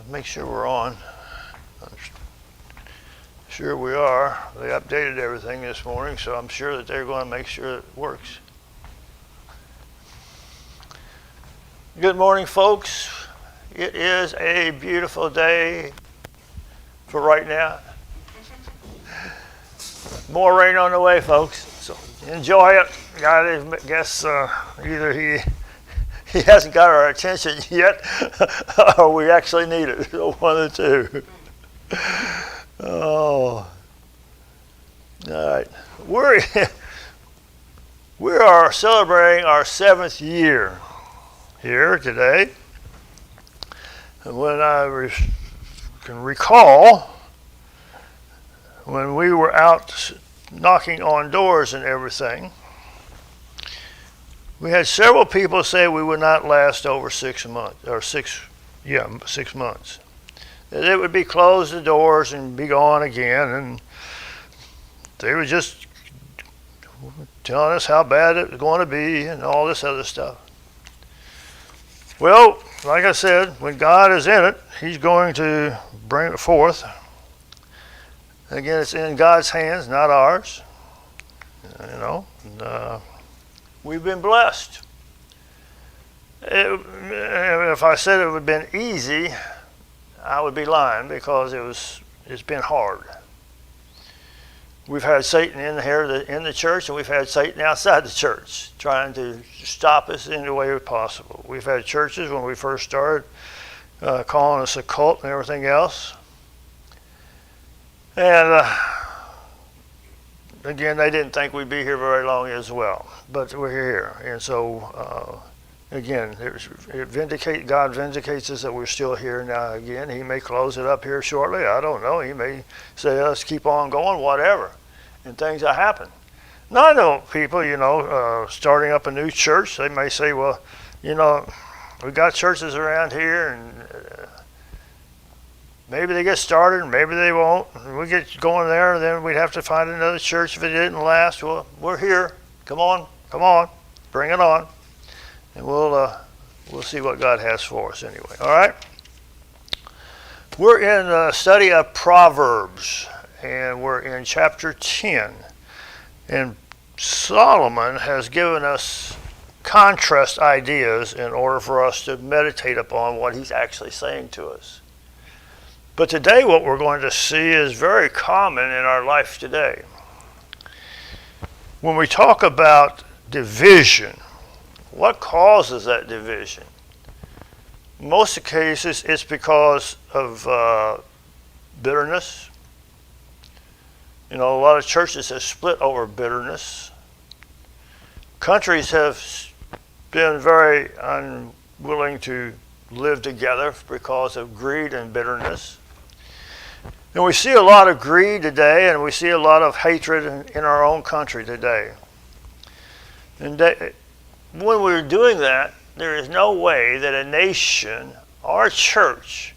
Make sure we're on. I'm sure we are. They updated everything this morning, so I'm sure that they're going to make sure it works. Good morning, folks. It is a beautiful day for right now. More rain on the way, folks. So enjoy it. I guess either he hasn't got our attention yet, or we actually need it. So one of the two. Oh, all right. We are celebrating our 7th year here today. And when I can recall, when we were out knocking on doors and everything, we had several people say we would not last over 6 months, or 6 months. That it would be close the doors and be gone again, and they were just telling us how bad it was going to be and all this other stuff. Well, like I said, when God is in it, He's going to bring it forth. Again, it's in God's hands, not ours. We've been blessed. If I said it would have been easy, I would be lying, because it's been hard. We've had Satan in the church, and we've had Satan outside the church trying to stop us in any way possible. We've had churches when we first started calling us a cult and everything else. And again, they didn't think we'd be here very long as well, but we're here. And so, again, God vindicates us that we're still here now. Again, He may close it up here shortly. I don't know. He may say, let's keep on going, whatever. And things that happen. Now, I know people, starting up a new church, they may say, well, we got churches around here, and maybe they get started, maybe they won't. We get going there, and then we'd have to find another church if it didn't last. Well, we're here. Come on, bring it on, and we'll see what God has for us anyway. All right. We're in a study of Proverbs, and we're in chapter 10, and Solomon has given us contrast ideas in order for us to meditate upon what he's actually saying to us. But today what we're going to see is very common in our life today. When we talk about division, what causes that division? In most of the cases, it's because of bitterness. A lot of churches have split over bitterness. Countries have been very unwilling to live together because of greed and bitterness. And we see a lot of greed today, and we see a lot of hatred in our own country today. And when we're doing that, there is no way that a nation or a church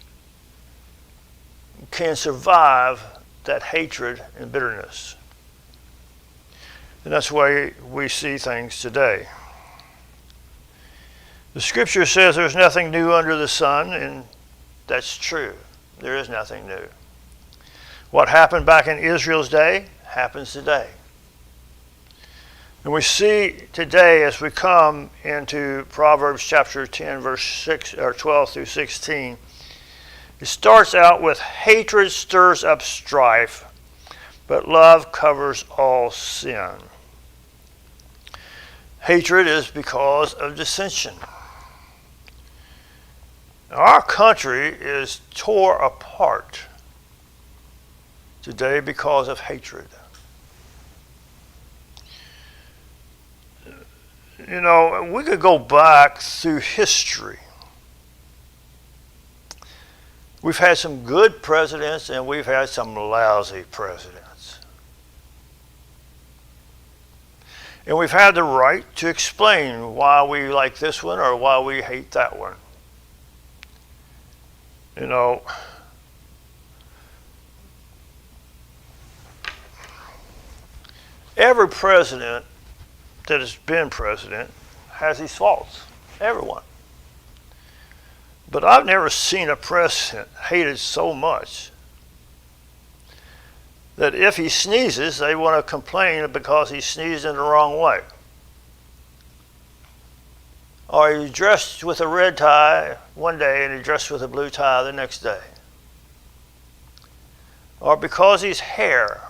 can survive that hatred and bitterness. And that's the way we see things today. The scripture says there's nothing new under the sun, and that's true. There is nothing new. What happened back in Israel's day happens today. And we see today, as we come into Proverbs chapter 10, verse 6 or 12 through 16, it starts out with, hatred stirs up strife, but love covers all sin. Hatred is because of dissension. Our country is tore apart today because of hatred. We could go back through history. We've had some good presidents, and we've had some lousy presidents. And we've had the right to explain why we like this one or why we hate that one. Every president that has been president has his faults. Everyone. But I've never seen a president hated so much that if he sneezes, they want to complain because he sneezed in the wrong way. Or he dressed with a red tie one day and he dressed with a blue tie the next day. Or because he's hair.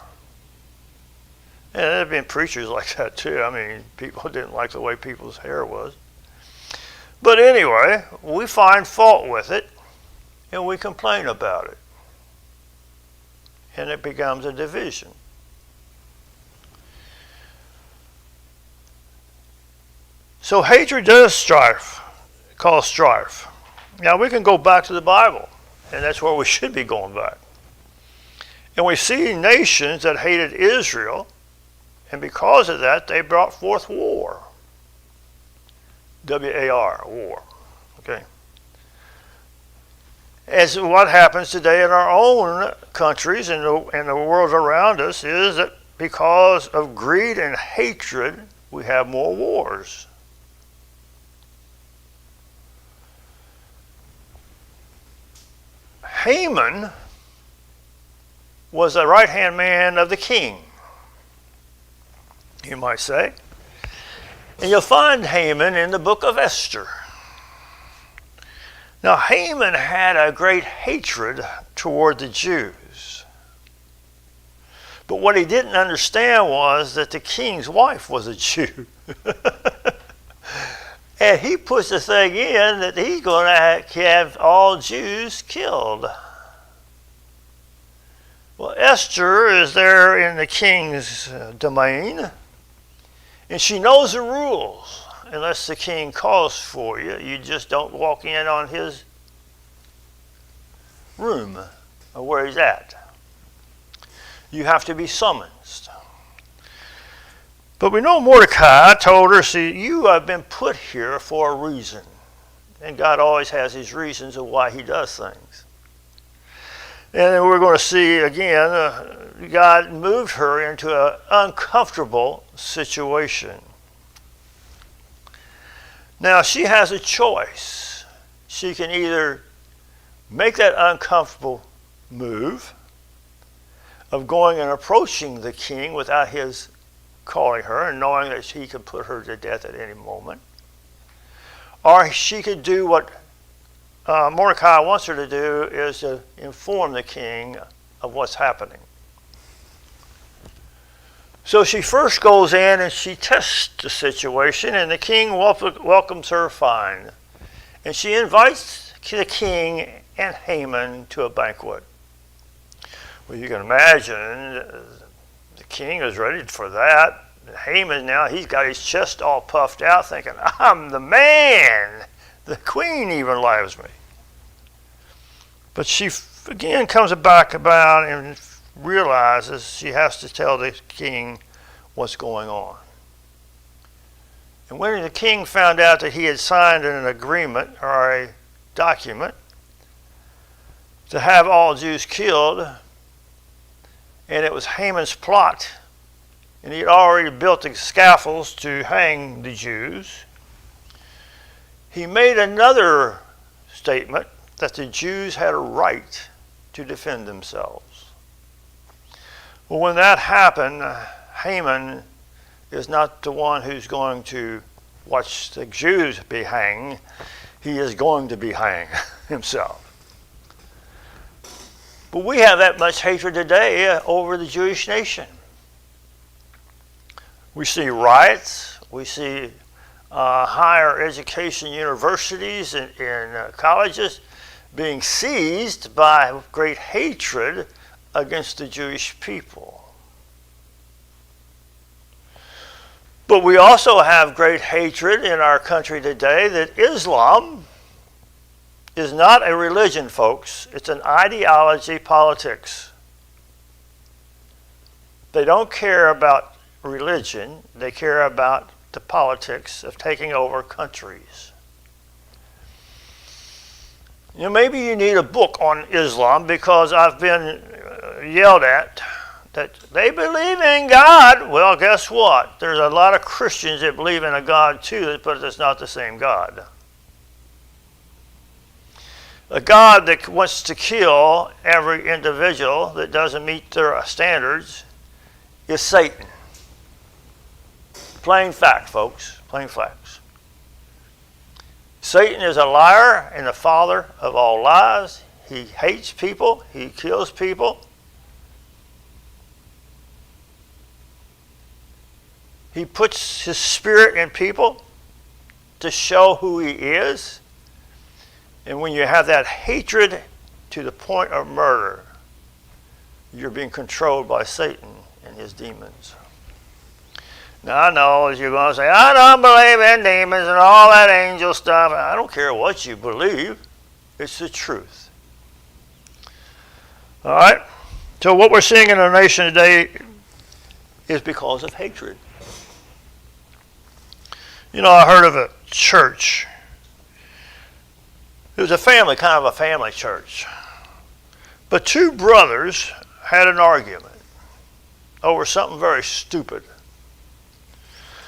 And there have been preachers like that too. I mean, people didn't like the way people's hair was. But anyway, we find fault with it and we complain about it. And it becomes a division. So hatred does cause strife. Now we can go back to the Bible, and that's where we should be going back. And we see nations that hated Israel, and because of that, they brought forth war. W-A-R, war. Okay. As what happens today in our own countries and the world around us is that because of greed and hatred, we have more wars. Haman was a right-hand man of the king, you might say. And you'll find Haman in the book of Esther. Now, Haman had a great hatred toward the Jews. But what he didn't understand was that the king's wife was a Jew. And he puts the thing in that he's going to have all Jews killed. Well, Esther is there in the king's domain, and she knows the rules. Unless the king calls for you, you just don't walk in on his room or where he's at. You have to be summoned. But we know Mordecai told her, see, you have been put here for a reason. And God always has his reasons of why he does things. And then we're going to see again, God moved her into an uncomfortable situation. Now, she has a choice. She can either make that uncomfortable move of going and approaching the king without his calling her and knowing that he could put her to death at any moment. Or she could do what Mordecai wants her to do, is to inform the king of what's happening. So she first goes in and she tests the situation, and the king welcomes her fine. And she invites the king and Haman to a banquet. Well, you can imagine the king is ready for that. Haman now, he's got his chest all puffed out thinking, I'm the man. The queen even loves me. But she again comes back about and realizes she has to tell the king what's going on. And when the king found out that he had signed an agreement or a document to have all Jews killed, and it was Haman's plot, and he had already built the scaffolds to hang the Jews, he made another statement that the Jews had a right to defend themselves. Well, when that happened, Haman is not the one who's going to watch the Jews be hanged. He is going to be hanged himself. But we have that much hatred today over the Jewish nation. We see riots. We see higher education universities and colleges being seized by great hatred against the Jewish people. But we also have great hatred in our country today that Islam is not a religion, folks. It's an ideology, politics. They don't care about religion. They care about the politics of taking over countries. You know, maybe you need a book on Islam, because I've been yelled at that they believe in God. Well, guess what? There's a lot of Christians that believe in a God too, but it's not the same God. A God that wants to kill every individual that doesn't meet their standards is Satan. Plain fact, folks. Plain facts. Satan is a liar and the father of all lies. He hates people. He kills people. He puts his spirit in people to show who he is. And when you have that hatred to the point of murder, you're being controlled by Satan and his demons. Now I know as you're going to say, I don't believe in demons and all that angel stuff. I don't care what you believe. It's the truth. All right? So what we're seeing in our nation today is because of hatred. You know, I heard of a church. It was a family, kind of a family church. But two brothers had an argument over something very stupid.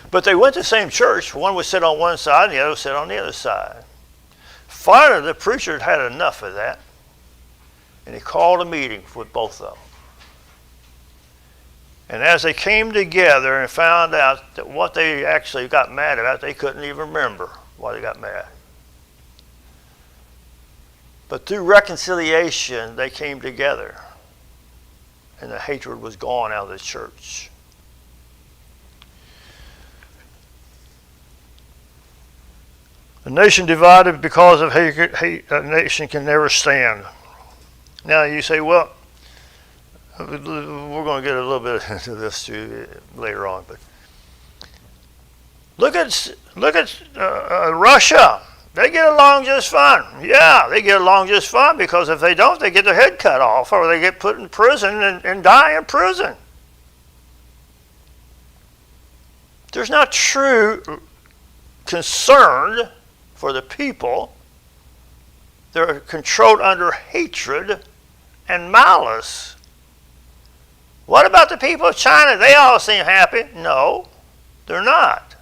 But they went to the same church. One would sit on one side and the other would sit on the other side. Finally, the preacher had enough of that. And he called a meeting with both of them. And as they came together and found out that what they actually got mad about, they couldn't even remember why they got mad. But through reconciliation, they came together. And the hatred was gone out of the church. A nation divided because of hate, a nation can never stand. Now you say, well, we're going to get a little bit into this too later on, but look at Russia. They get along just fine. Yeah, they get along just fine because if they don't, they get their head cut off or they get put in prison and die in prison. There's not true concern for the people. They're controlled under hatred and malice. What about the people of China? They all seem happy. No, they're not.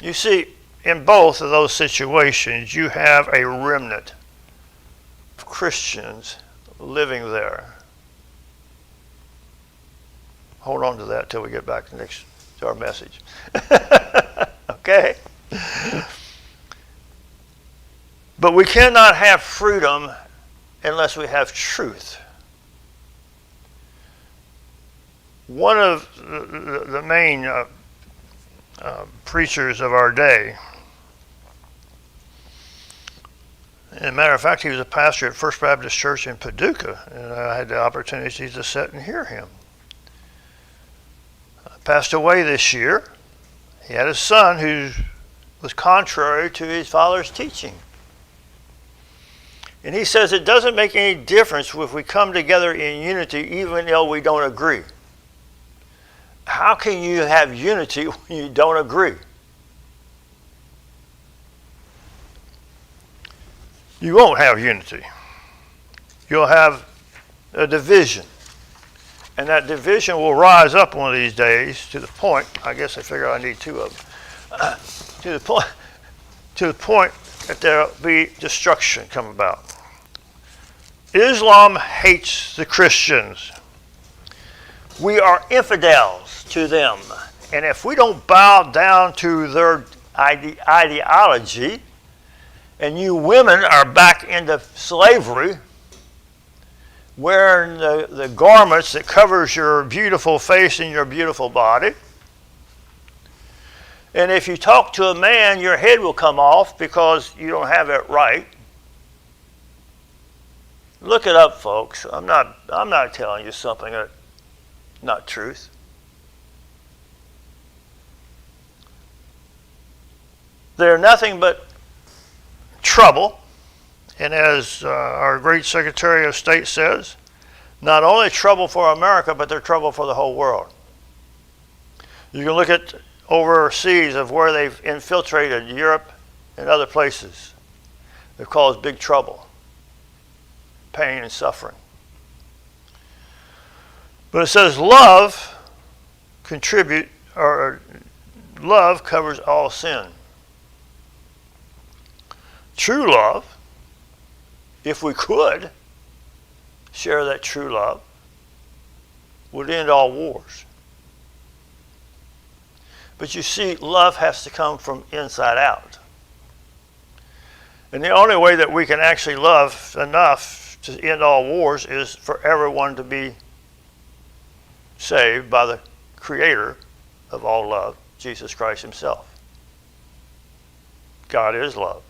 You see, in both of those situations, you have a remnant of Christians living there. Hold on to that till we get back to our message. Okay? But we cannot have freedom unless we have truth. One of the main preachers of our day, as a matter of fact, he was a pastor at First Baptist Church in Paducah, and I had the opportunity to sit and hear him. Passed away this year. He had a son who was contrary to his father's teaching. And he says it doesn't make any difference if we come together in unity even though we don't agree. How can you have unity when you don't agree? You won't have unity. You'll have a division. And that division will rise up one of these days to the point, I guess I figure I need two of them, to the point that there will be destruction come about. Islam hates the Christians. We are infidels to them. And if we don't bow down to their ideology, and you women are back into slavery, wearing the garments that covers your beautiful face and your beautiful body, and if you talk to a man, your head will come off because you don't have it right. Look it up, folks. I'm not telling you something that's not truth. They're nothing but trouble. And as our great Secretary of State says, not only trouble for America, but they're trouble for the whole world. You can look at overseas of where they've infiltrated Europe and other places. They've caused big trouble, pain and suffering. But it says love love covers all sin. True love if we could share that true love, would end all wars. But you see, love has to come from inside out. And the only way that we can actually love enough to end all wars is for everyone to be saved by the Creator of all love, Jesus Christ himself. God is love.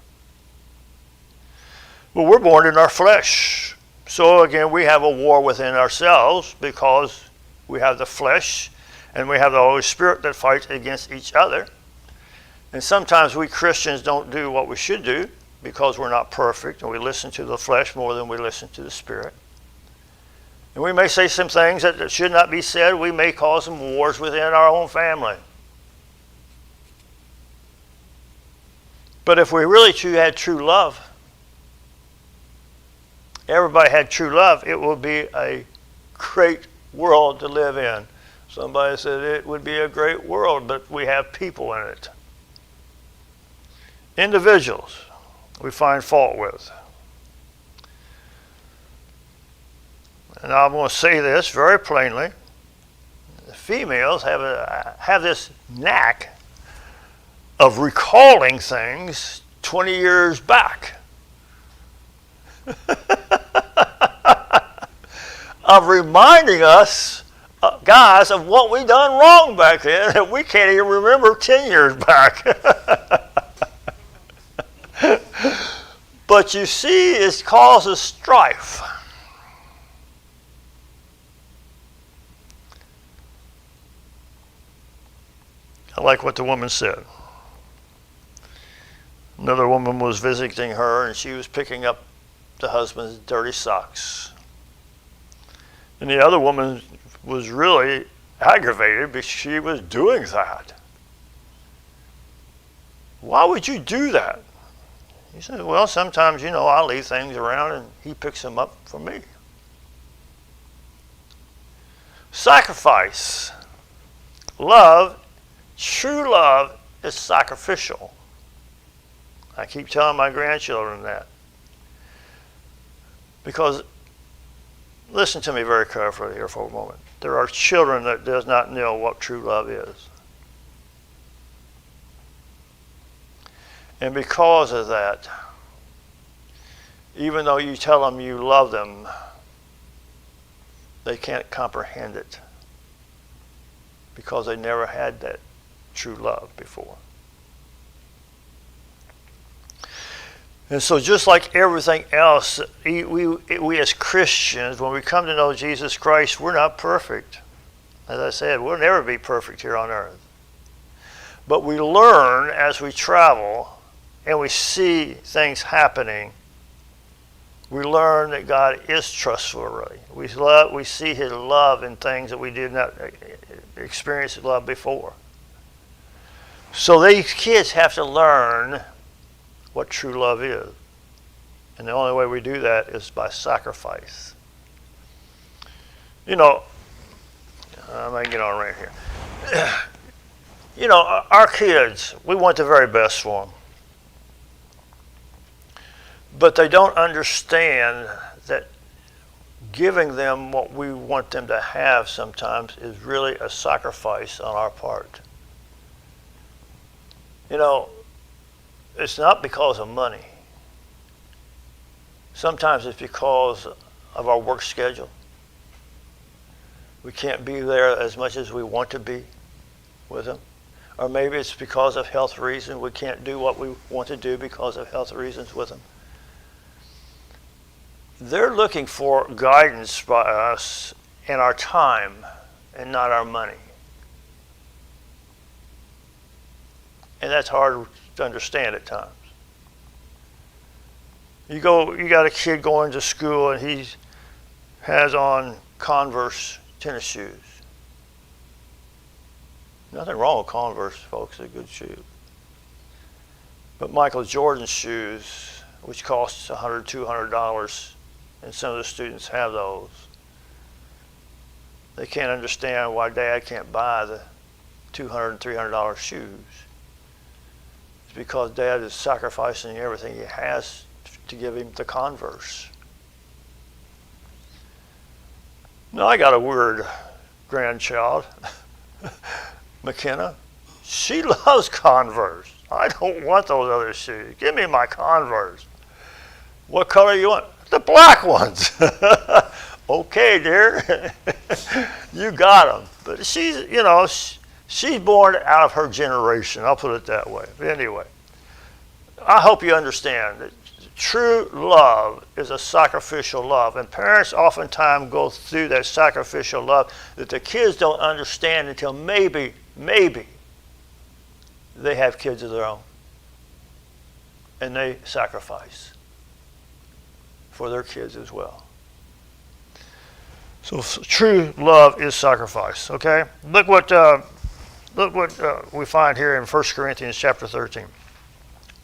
But we're born in our flesh. So again, we have a war within ourselves because we have the flesh and we have the Holy Spirit that fights against each other. And sometimes we Christians don't do what we should do because we're not perfect and we listen to the flesh more than we listen to the Spirit. And we may say some things that should not be said. We may cause some wars within our own family. But if we really had true love, everybody had true love, it would be a great world to live in. Somebody said it would be a great world, but we have people in it. Individuals we find fault with. And I'm going to say this very plainly. The females have this knack of recalling things 20 years back. Of reminding us, guys, of what we done wrong back then that we can't even remember 10 years back. But you see, it causes strife. I like what the woman said. Another woman was visiting her and she was picking up the husband's dirty socks. And the other woman was really aggravated because she was doing that. Why would you do that? He said, well, sometimes, I leave things around and he picks them up for me. Sacrifice. Love, true love, is sacrificial. I keep telling my grandchildren that. Because, listen to me very carefully here for a moment. There are children that does not know what true love is. And because of that, even though you tell them you love them, they can't comprehend it because they never had that true love before. And so just like everything else, we as Christians, when we come to know Jesus Christ, we're not perfect. As I said, we'll never be perfect here on earth. But we learn as we travel and we see things happening. We learn that God is trustworthy. We see his love in things that we did not experience love before. So these kids have to learn what true love is. And the only way we do that is by sacrifice. I might get on right here. Our kids, we want the very best for them. But they don't understand that giving them what we want them to have sometimes is really a sacrifice on our part. It's not because of money. Sometimes it's because of our work schedule. We can't be there as much as we want to be with them. Or maybe it's because of health reasons. We can't do what we want to do because of health reasons with them. They're looking for guidance by us in our time and not our money. And that's hard to understand at times. You got a kid going to school and he has on Converse tennis shoes. Nothing wrong with Converse, folks, they're good shoes. But Michael Jordan's shoes, which costs $100, $200, and some of the students have those, they can't understand why Dad can't buy the $200 and $300 shoes. It's because Dad is sacrificing everything he has to give him the Converse. Now, I got a weird grandchild, McKenna. She loves Converse. I don't want those other shoes. Give me my Converse. What color you want? The black ones. Okay, dear. You got them. But she's, she's born out of her generation. I'll put it that way. But anyway, I hope you understand that true love is a sacrificial love. And parents oftentimes go through that sacrificial love that the kids don't understand until maybe they have kids of their own. And they sacrifice for their kids as well. So true love is sacrifice. Okay, look what we find here in 1 Corinthians chapter 13.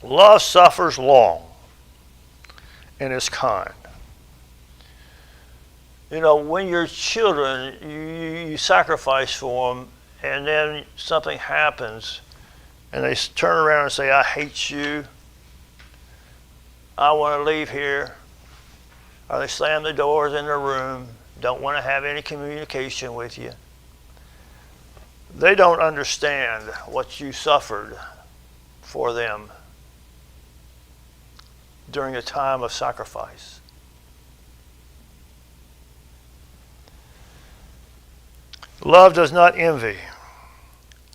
Love suffers long and is kind. When your children, you sacrifice for them, and then something happens, and they turn around and say, "I hate you. I want to leave here." Or they slam the doors in their room, don't want to have any communication with you. They don't understand what you suffered for them during a time of sacrifice. Love does not envy.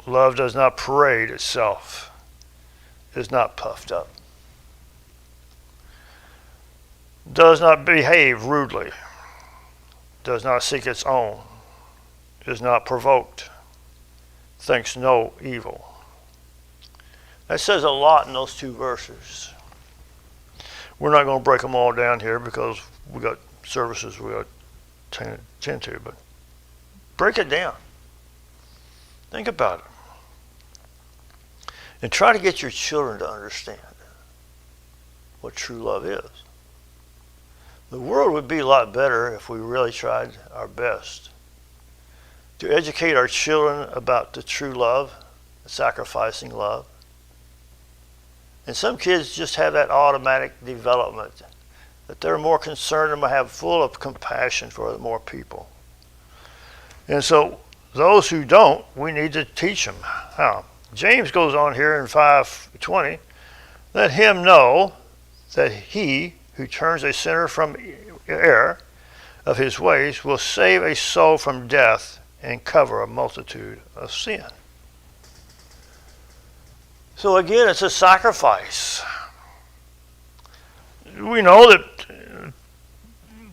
Love does not parade itself. Is not puffed up. Does not behave rudely, does not seek its own, is not provoked, thinks no evil. That says a lot in those two verses. We're not going to break them all down here because we got services we got to tend to, but break it down. Think about it. And try to get your children to understand what true love is. The world would be a lot better if we really tried our best to educate our children about the true love, the sacrificing love. And some kids just have that automatic development that they're more concerned and have full of compassion for more people. And so those who don't, we need to teach them how. James goes on here in 5:20, let him know that he who turns a sinner from error of his ways will save a soul from death and cover a multitude of sin. So again, it's a sacrifice. We know that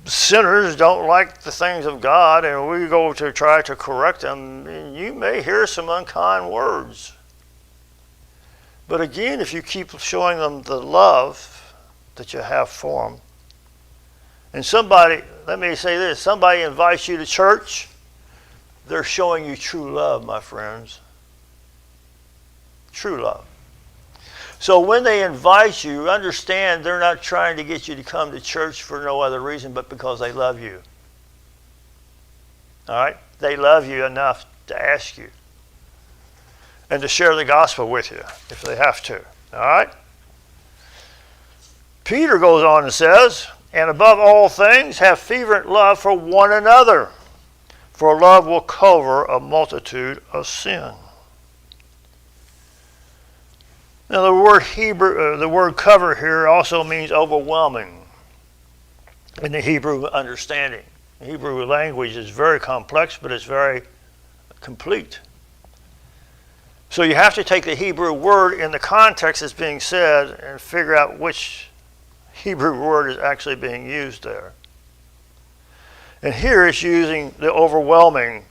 sinners don't like the things of God, and we go to try to correct them, and you may hear some unkind words. But again, if you keep showing them the love that you have for them. And somebody, let me say this, somebody invites you to church, they're showing you true love, my friends. True love. So when they invite you, understand they're not trying to get you to come to church for no other reason but because they love you. All right? They love you enough to ask you and to share the gospel with you if they have to. All right? Peter goes on and says, and above all things, have fervent love for one another, for love will cover a multitude of sin. Now the word cover here also means overwhelming in the Hebrew understanding. The Hebrew language is very complex, but it's very complete. So you have to take the Hebrew word in the context it's being said and figure out which Hebrew word is actually being used there. And here it's using the overwhelming,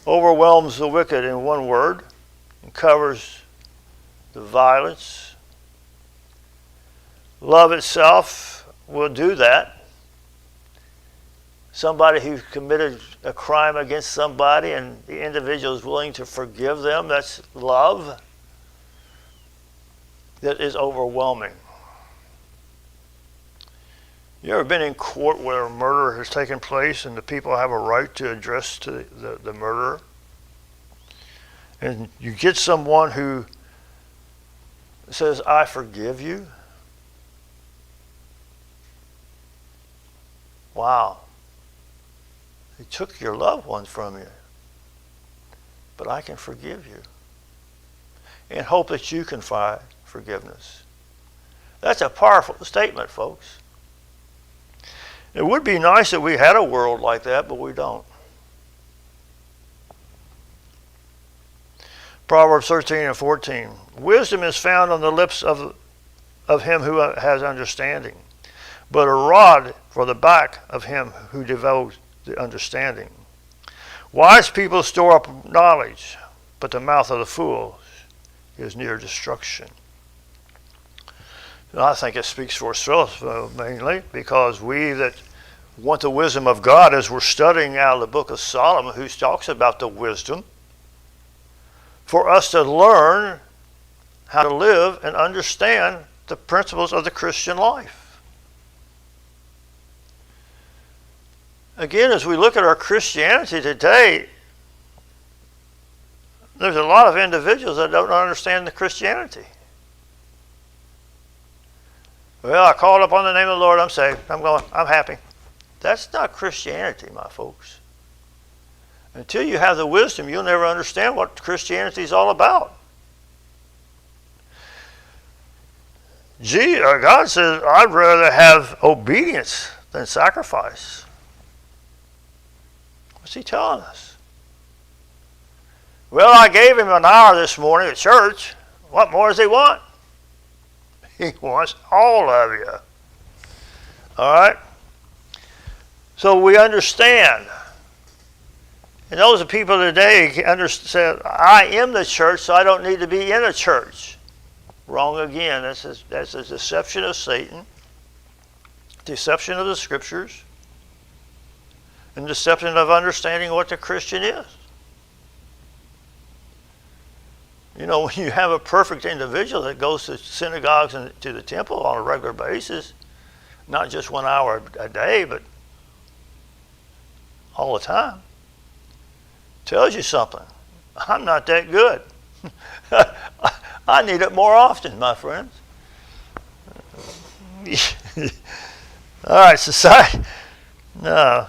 overwhelms the wicked in one word and covers the violence. Love itself will do that. Somebody who committed a crime against somebody and the individual is willing to forgive them, that's love that is overwhelming. You ever been in court where a murder has taken place and the people have a right to address to the murderer? And you get someone who says, I forgive you. wow, he took your loved ones from you, but I can forgive you and hope that you can find forgiveness. That's a powerful statement, folks. It would be nice if we had a world like that, but we don't. Proverbs 13 and 14. Wisdom is found on the lips of him who has understanding, but a rod for the back of him who devotes the understanding. Wise people store up knowledge, but the mouth of the fool is near destruction. And I think it speaks for itself mainly because we that want the wisdom of God, as we're studying out of the book of Solomon, who talks about the wisdom, for us to learn how to live and understand the principles of the Christian life. Again, as we look at our Christianity today, there's a lot of individuals that don't understand the Christianity. Well, I called upon the name of the Lord, I'm saved, I'm happy. That's not Christianity, my folks. Until you have the wisdom, you'll never understand what Christianity is all about. God says, I'd rather have obedience than sacrifice. What's he telling us? Well, I gave him an hour this morning at church. What more does he want? He wants all of you. All right? So we understand. And those are people today understand, I am the church, so I don't need to be in a church. Wrong again. That's a deception of Satan, deception of the Scriptures, and deception of understanding what the Christian is. You know, when you have a perfect individual that goes to synagogues and to the temple on a regular basis, not just 1 hour a day, but all the time, tells you something. I'm not that good. I need it more often, my friends. All right, society. No,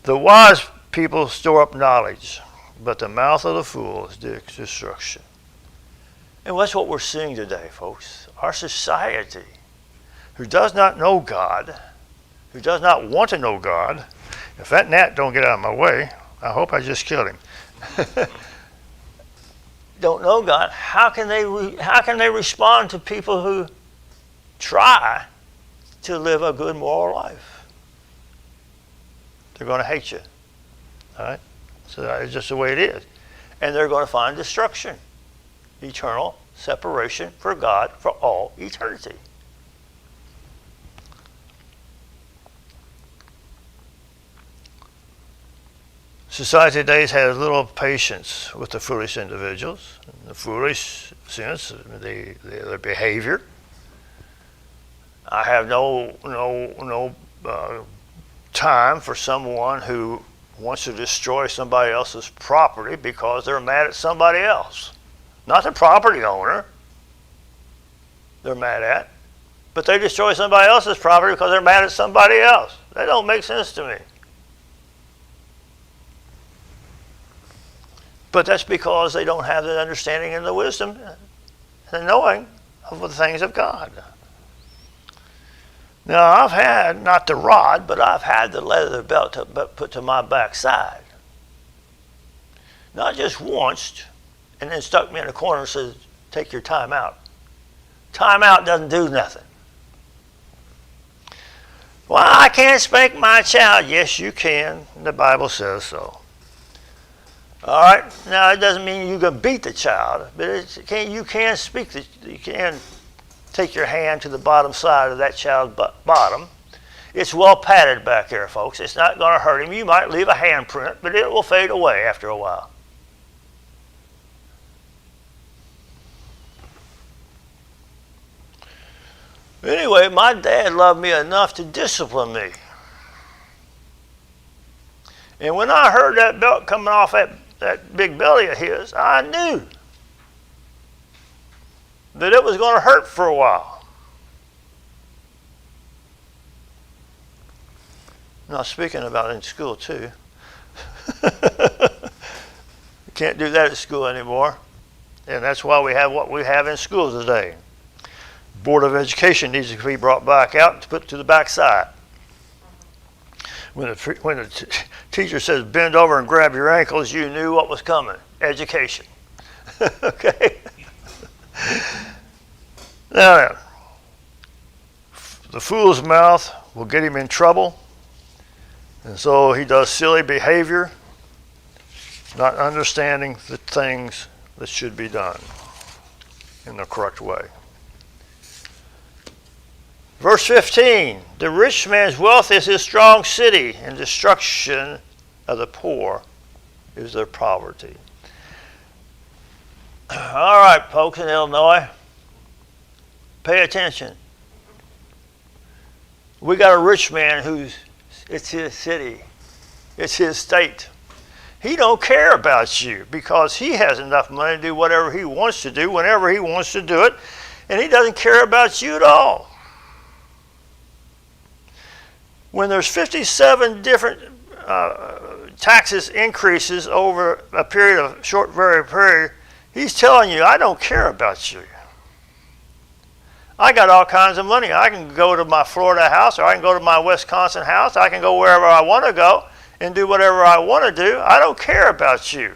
the wise people store up knowledge, but the mouth of the fool is destruction. And that's what we're seeing today, folks. Our society, who does not know God, who does not want to know God. If that gnat don't get out of my way, I hope I just killed him. Don't know God. How can they respond to people who try to live a good moral life? They're going to hate you. All right? So that's just the way it is. And they're going to find destruction. Eternal separation for God for all eternity. Society today has little patience with the foolish individuals. The foolish sense, their behavior. I have no time for someone who wants to destroy somebody else's property because they're mad at somebody else. Not the property owner they're mad at, but they destroy somebody else's property because they're mad at somebody else. That don't make sense to me. But that's because they don't have the understanding and the wisdom and the knowing of the things of God. Now, I've had, not the rod, but I've had the leather belt put to my backside. Not just once, and then stuck me in a corner and said, take your time out. Time out doesn't do nothing. Well, I can't spank my child. Yes, you can. The Bible says so. All right. Now, it doesn't mean you can beat the child, but you can you can take your hand to the bottom side of that child's bottom. It's well padded back there, folks. It's not going to hurt him. You might leave a handprint, but it will fade away after a while. Anyway, my dad loved me enough to discipline me. And when I heard that belt coming off that big belly of his, I knew that it was going to hurt for a while. I'm not speaking about in school too. Can't do that at school anymore. And that's why we have what we have in schools today. Board of Education needs to be brought back out and put to the back side. When the teacher says bend over and grab your ankles, you knew what was coming. Education. Okay? Now then, the fool's mouth will get him in trouble. And so he does silly behavior, not understanding the things that should be done in the correct way. Verse 15, the rich man's wealth is his strong city, and destruction of the poor is their poverty. All right, folks in Illinois, pay attention. We got a rich man it's his city, it's his state. He don't care about you because he has enough money to do whatever he wants to do whenever he wants to do it, and he doesn't care about you at all. When there's 57 different taxes increases over a period of short period, he's telling you, I don't care about you. I got all kinds of money. I can go to my Florida house, or I can go to my Wisconsin house. I can go wherever I want to go and do whatever I want to do. I don't care about you.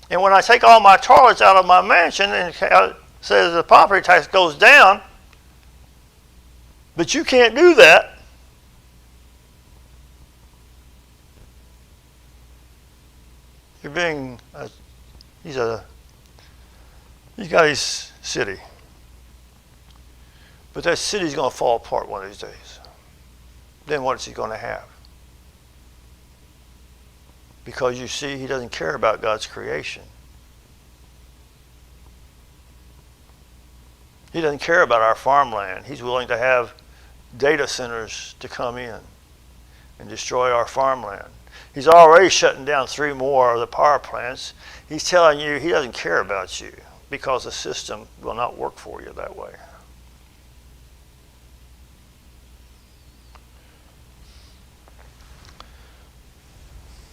And when I take all my toilets out of my mansion and says the property tax goes down, but you can't do that. You're being, he's got his city. But that city's going to fall apart one of these days. Then what is he going to have? Because you see, he doesn't care about God's creation. He doesn't care about our farmland. He's willing to have data centers to come in and destroy our farmland. He's already shutting down 3 more of the power plants. He's telling you he doesn't care about you because the system will not work for you that way.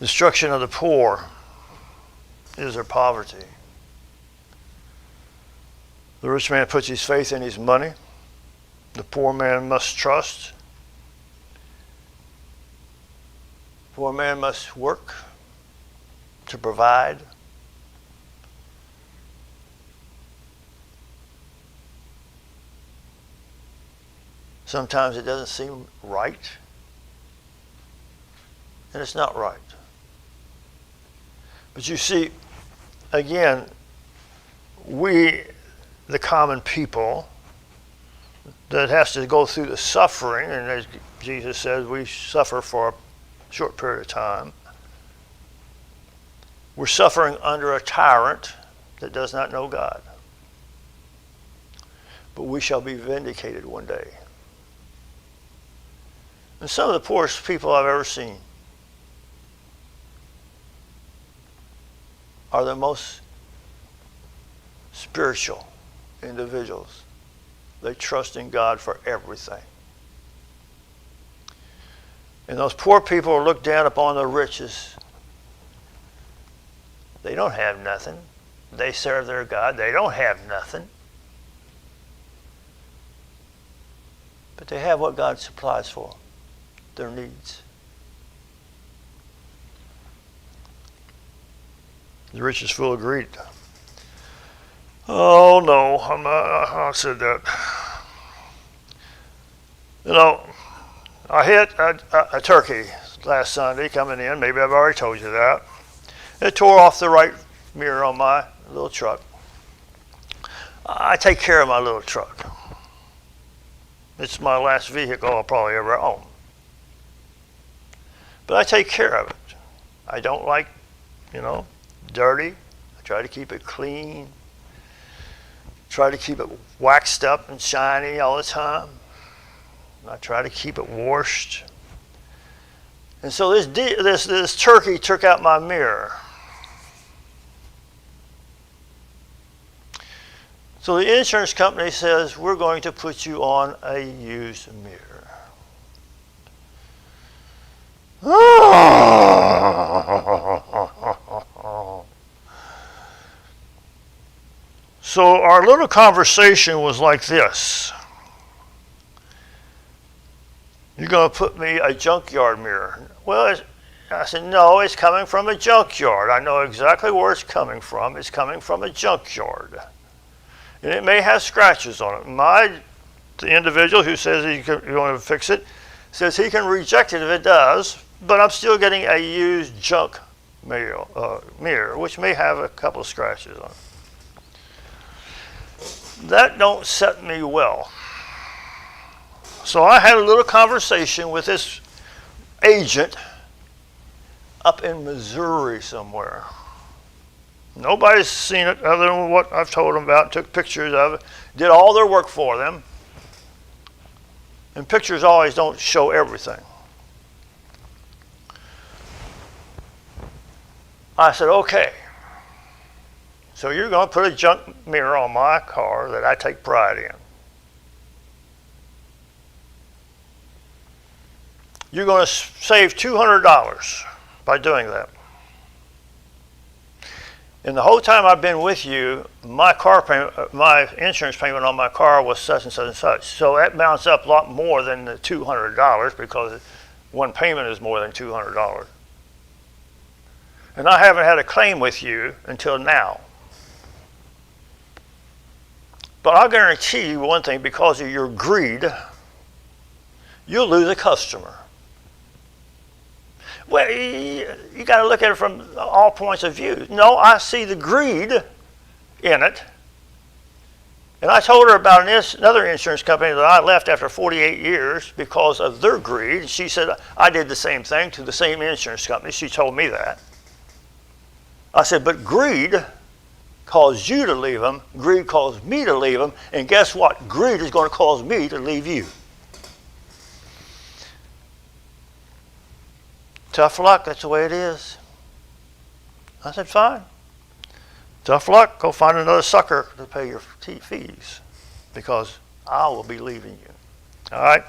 Destruction of the poor is their poverty. The rich man puts his faith in his money. The poor man must trust. The poor man must work to provide. Sometimes it doesn't seem right, and it's not right. But you see, again, we, the common people, that has to go through the suffering, and as Jesus says, we suffer for a short period of time. We're suffering under a tyrant that does not know God. But we shall be vindicated one day. And some of the poorest people I've ever seen are the most spiritual individuals. They trust in God for everything. And those poor people look down upon the riches. They don't have nothing. They serve their God. They don't have nothing. But they have what God supplies for, their needs. The rich is full of greed. Oh no, I said that. You know, I hit a turkey last Sunday coming in. Maybe I've already told you that. It tore off the right mirror on my little truck. I take care of my little truck. It's my last vehicle I'll probably ever own. But I take care of it. I don't like, dirty. I try to keep it clean. Try to keep it waxed up and shiny all the time. I try to keep it washed. And so this turkey took out my mirror. So the insurance company says, we're going to put you on a used mirror. So our little conversation was like this. You're going to put me a junkyard mirror. Well, I said, no, it's coming from a junkyard. I know exactly where it's coming from. It's coming from a junkyard. And it may have scratches on it. The individual who says you're going to fix it says he can reject it if it does, but I'm still getting a used junk mirror, which may have a couple of scratches on it. That don't set me well. So I had a little conversation with this agent up in Missouri somewhere. Nobody's seen it other than what I've told them about, took pictures of it, did all their work for them. And pictures always don't show everything. I said, okay, so you're going to put a junk mirror on my car that I take pride in. You're going to save $200 by doing that. And the whole time I've been with you, my car payment, my insurance payment on my car was such and such and such. So that mounts up a lot more than the $200 because one payment is more than $200. And I haven't had a claim with you until now. But I'll guarantee you one thing, because of your greed, you'll lose a customer. Well, you got to look at it from all points of view. No, I see the greed in it. And I told her about another insurance company that I left after 48 years because of their greed. And she said, I did the same thing to the same insurance company. She told me that. I said, but greed caused you to leave them. Greed caused me to leave them. And guess what? Greed is going to cause me to leave you. Tough luck, that's the way it is. I said, fine. Tough luck, go find another sucker to pay your fees because I will be leaving you. All right?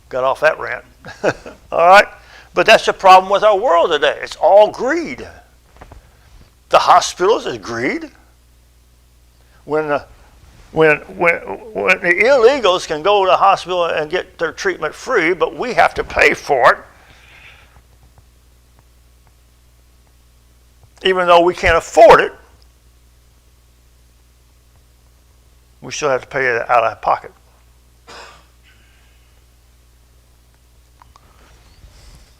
Got off that rant. All right? But that's the problem with our world today. It's all greed. The hospitals is greed. When the illegals can go to the hospital and get their treatment free, but we have to pay for it, even though we can't afford it, we still have to pay it out of pocket.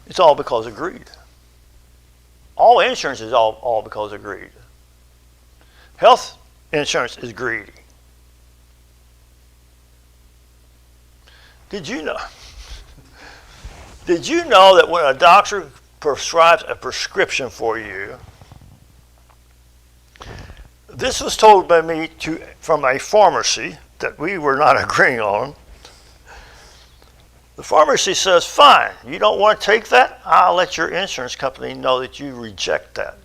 It's all because of greed. All insurance is all because of greed. Health insurance is greedy. Did you know that when a doctor prescribes a prescription for you, this was told by me from a pharmacy that we were not agreeing on. The pharmacy says, fine, you don't want to take that? I'll let your insurance company know that you reject that.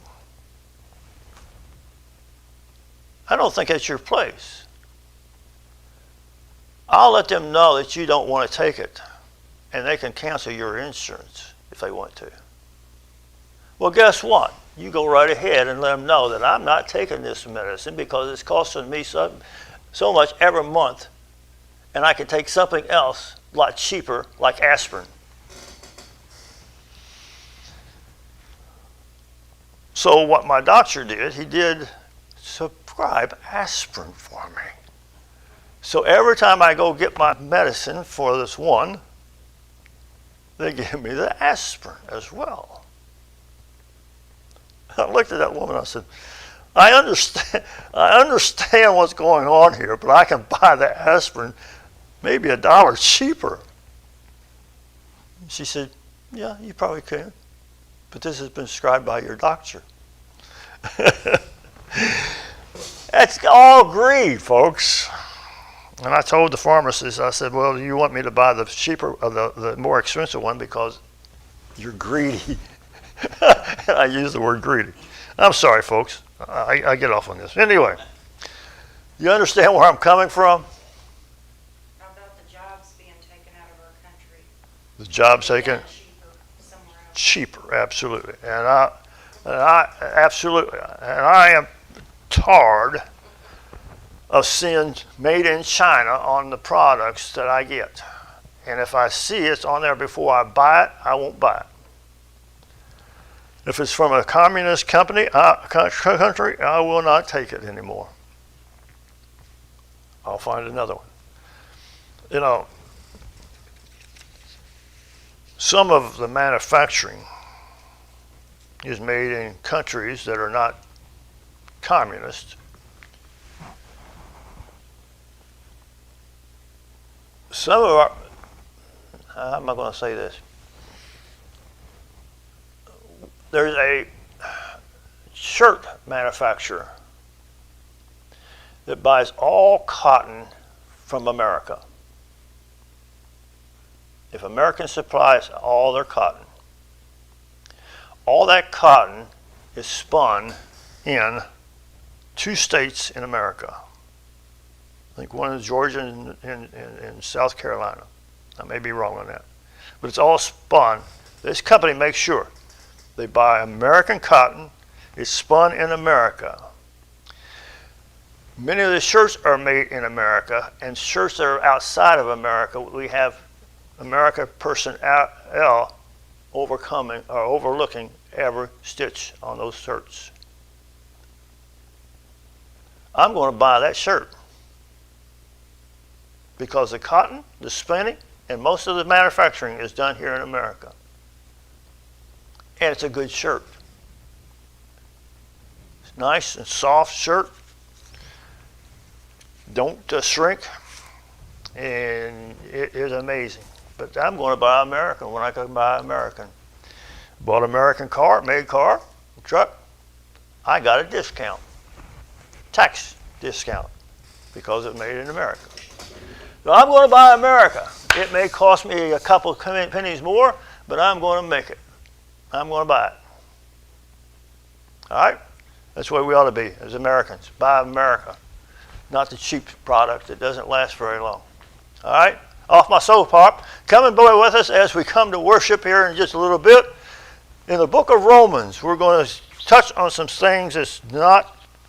I don't think that's your place. I'll let them know that you don't want to take it, and they can cancel your insurance if they want to. Well, guess what? You go right ahead and let them know that I'm not taking this medicine because it's costing me so much every month, and I can take something else a lot cheaper, like aspirin. So what my doctor did, he did prescribe aspirin for me. So every time I go get my medicine for this one, they give me the aspirin as well. I looked at that woman, I said, I understand what's going on here, but I can buy the aspirin maybe $1 cheaper. She said, yeah, you probably can, but this has been prescribed by your doctor. That's all greed, folks. And I told the pharmacist, I said, well, you want me to buy the cheaper, the more expensive one because you're greedy. I use the word greedy. I'm sorry, folks. I get off on this. Anyway, You understand where I'm coming from? How about the jobs being taken out of our country? The job's taken Cheaper somewhere else. cheaper, absolutely. And I am tired of seeing made in China on the products that I get. And if I see it's on there before I buy it, I won't buy it. If it's from a communist country, I will not take it anymore. I'll find another one. You know, some of the manufacturing is made in countries that are not communist. Some of our, how am I going to say this? There's a shirt manufacturer that buys all cotton from America. If American supplies all their cotton, all that cotton is spun in 2 states in America. I think one is Georgia and South Carolina. I may be wrong on that. But it's all spun. This company makes sure they buy American cotton. It's spun in America. Many of the shirts are made in America, and shirts that are outside of America, we have America personnel overlooking every stitch on those shirts. I'm going to buy that shirt because the cotton, the spinning, and most of the manufacturing is done here in America. And it's a good shirt. It's nice and soft shirt. Don't shrink, and it is amazing. But I'm going to buy American when I can buy American. Bought an American car, made car, truck. I got a discount, tax discount, because it's made in America. So I'm going to buy America. It may cost me a couple of pennies more, but I'm going to make it. I'm going to buy it. All right? That's the way we ought to be as Americans. Buy America, not the cheap product that doesn't last very long. All right? Off my soapbox. Come and be with us as we come to worship here in just a little bit. In the book of Romans, we're going to touch on some things that's not